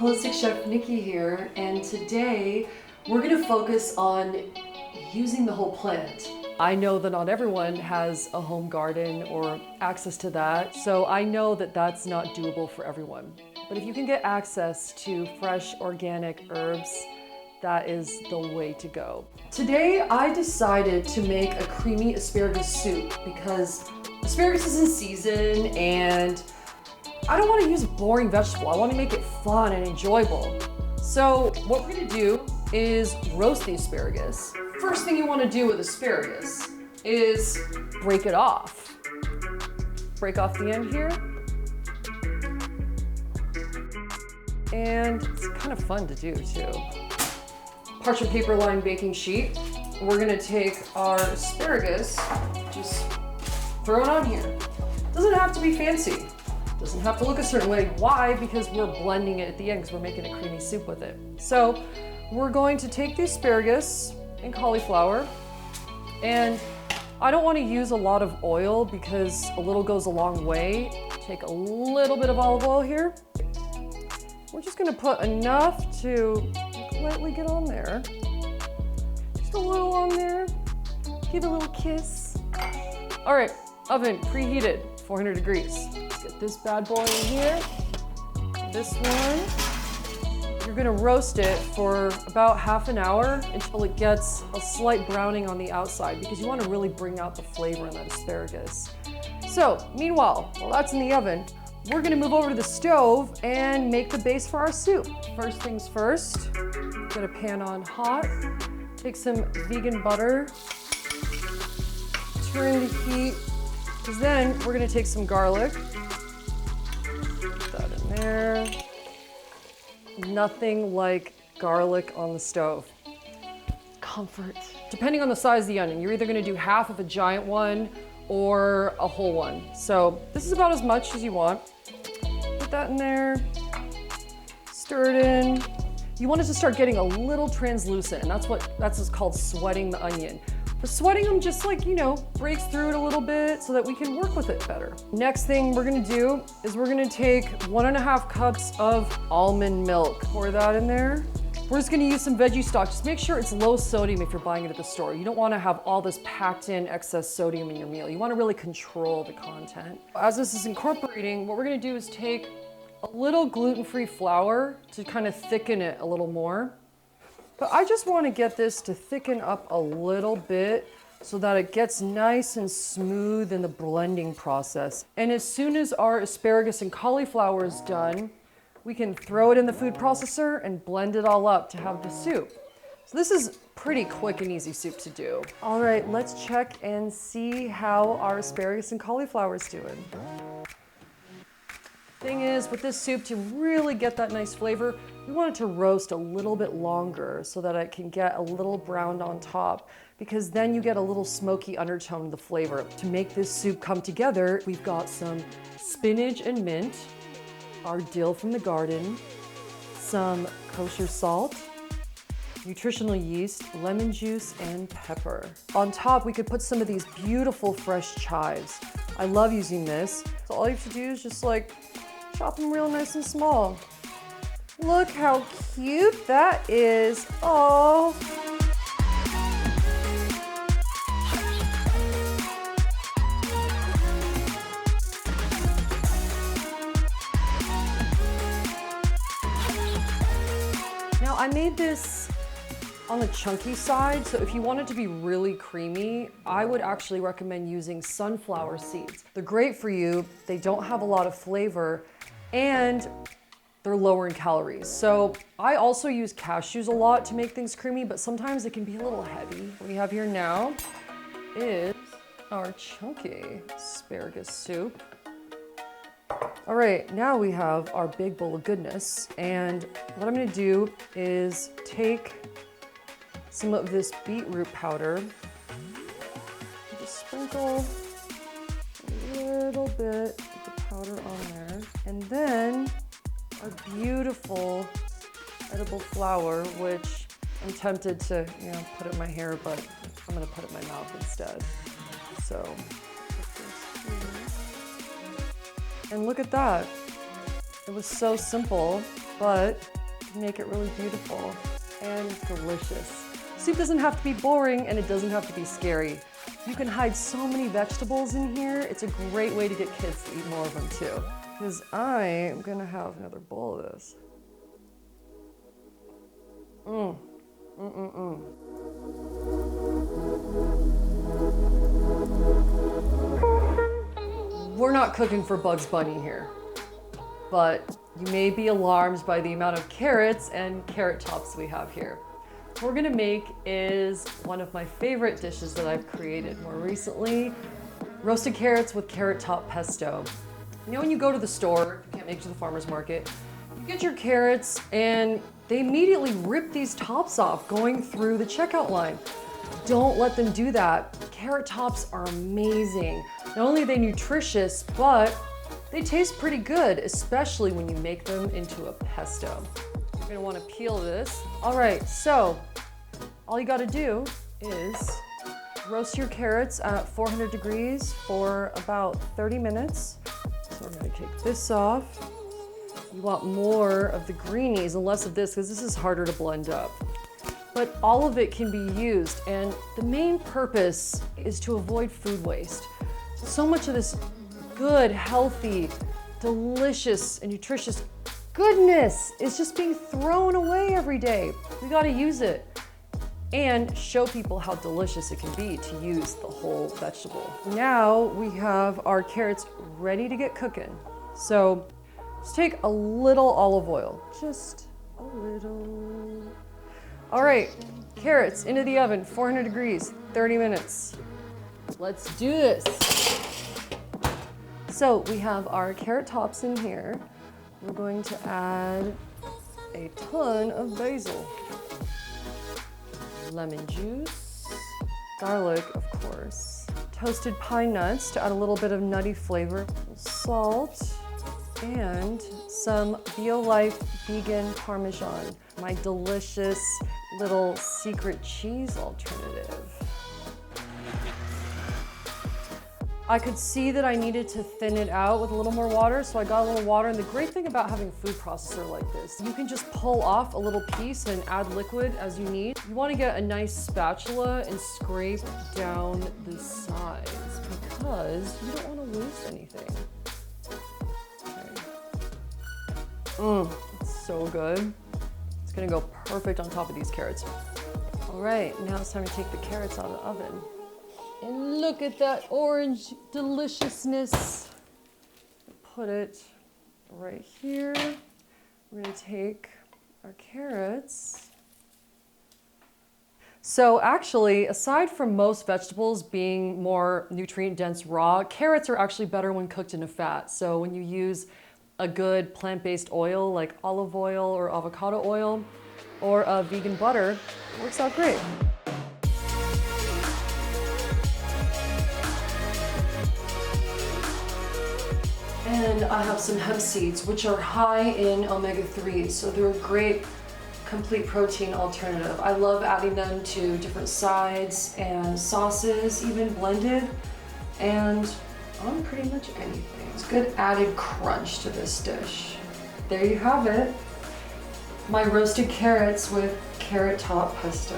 Holistic Chef Nikki here, and today we're going to focus on using the whole plant. I know that not everyone has a home garden or access to that, so I know that that's not doable for everyone. But if you can get access to fresh organic herbs, that is the way to go. Today I decided to make a creamy asparagus soup because asparagus is in season and I don't want to use a boring vegetable. I want to make it fun and enjoyable. So what we're going to do is roast the asparagus. First thing you want to do with asparagus is break it off. Break off the end here. And it's kind of fun to do too. Parchment paper lined baking sheet. We're going to take our asparagus, just throw it on here. Doesn't have to be fancy. Doesn't have to look a certain way. Why? Because we're blending it at the end because we're making a creamy soup with it. So we're going to take the asparagus and cauliflower, and I don't want to use a lot of oil because a little goes a long way. Take a little bit of olive oil here. We're just going to put enough to lightly get on there. Just a little on there. Give it a little kiss. All right, oven preheated, 400 degrees. Get this bad boy in here. This one. You're gonna roast it for about half an hour until it gets a slight browning on the outside because you wanna really bring out the flavor in that asparagus. So, meanwhile, while that's in the oven, we're gonna move over to the stove and make the base for our soup. First things first, get a pan on hot, take some vegan butter, turn the heat, because then we're gonna take some garlic, put that in there. Nothing like garlic on the stove. Comfort. Depending on the size of the onion, you're either gonna do half of a giant one or a whole one. So this is about as much as you want. Put that in there, stir it in. You want it to start getting a little translucent, and that's what's called sweating the onion. But sweating them just like, breaks through it a little bit so that we can work with it better. Next thing we're gonna do is we're gonna take 1.5 cups of almond milk. Pour that in there. We're just gonna use some veggie stock. Just make sure it's low sodium if you're buying it at the store. You don't wanna have all this packed in excess sodium in your meal. You wanna really control the content. As this is incorporating, what we're gonna do is take a little gluten-free flour to kind of thicken it a little more. But I just want to get this to thicken up a little bit so that it gets nice and smooth in the blending process. And as soon as our asparagus and cauliflower is done, we can throw it in the food processor and blend it all up to have the soup. So this is pretty quick and easy soup to do. All right, let's check and see how our asparagus and cauliflower is doing. Thing is, with this soup, to really get that nice flavor, we want it to roast a little bit longer so that it can get a little browned on top, because then you get a little smoky undertone of the flavor. To make this soup come together, we've got some spinach and mint, our dill from the garden, some kosher salt, nutritional yeast, lemon juice, and pepper. On top, we could put some of these beautiful fresh chives. I love using this. So all you have to do is just chop them real nice and small. Look how cute that is. Oh. Now I made this on the chunky side, so if you want it to be really creamy, I would actually recommend using sunflower seeds. They're great for you, they don't have a lot of flavor, and they're lower in calories. So I also use cashews a lot to make things creamy, but sometimes it can be a little heavy. What we have here now is our chunky asparagus soup. All right, now we have our big bowl of goodness, and what I'm gonna do is take some of this beetroot powder, just sprinkle a little bit of the powder on there, and then our beautiful edible flour, which I'm tempted to put it in my hair, but I'm gonna put it in my mouth instead. So, put this here. And look at that. It was so simple. but make it really beautiful and delicious. Soup doesn't have to be boring and it doesn't have to be scary. You can hide so many vegetables in here. It's a great way to get kids to eat more of them too. Because I am gonna have another bowl of this. We're not cooking for Bugs Bunny here, but you may be alarmed by the amount of carrots and carrot tops we have here. What we're gonna make is one of my favorite dishes that I've created more recently, roasted carrots with carrot top pesto. You know when you go to the store, you can't make it to the farmer's market, you get your carrots and they immediately rip these tops off going through the checkout line. Don't let them do that. Carrot tops are amazing. Not only are they nutritious, but they taste pretty good, especially when you make them into a pesto. You're gonna wanna peel this. All right, so all you gotta do is roast your carrots at 400 degrees for about 30 minutes. So we're gonna take this off. You want more of the greenies and less of this because this is harder to blend up. But all of it can be used, and the main purpose is to avoid food waste. So much of this good, healthy, delicious, and nutritious goodness is just being thrown away every day. We gotta use it and show people how delicious it can be to use the whole vegetable. Now we have our carrots ready to get cooking. So just take a little olive oil, just a little. All right, carrots into the oven, 400 degrees, 30 minutes. Let's do this. So we have our carrot tops in here. We're going to add a ton of basil, lemon juice, garlic, of course, toasted pine nuts to add a little bit of nutty flavor, salt, and some BioLife vegan Parmesan, my delicious little secret cheese alternative. I could see that I needed to thin it out with a little more water, so I got a little water. And the great thing about having a food processor like this, you can just pull off a little piece and add liquid as you need. You want to get a nice spatula and scrape down the sides because you don't want to lose anything. It's so good. It's gonna go perfect on top of these carrots. All right, now it's time to take the carrots out of the oven. And look at that orange deliciousness. Put it right here. We're gonna take our carrots. So actually, aside from most vegetables being more nutrient dense raw, carrots are actually better when cooked in a fat. So when you use a good plant-based oil like olive oil or avocado oil or a vegan butter, it works out great. And I have some hemp seeds, which are high in omega-3, so they're a great complete protein alternative. I love adding them to different sides and sauces, even blended, and on pretty much anything. It's good added crunch to this dish. There you have it. My roasted carrots with carrot top pesto.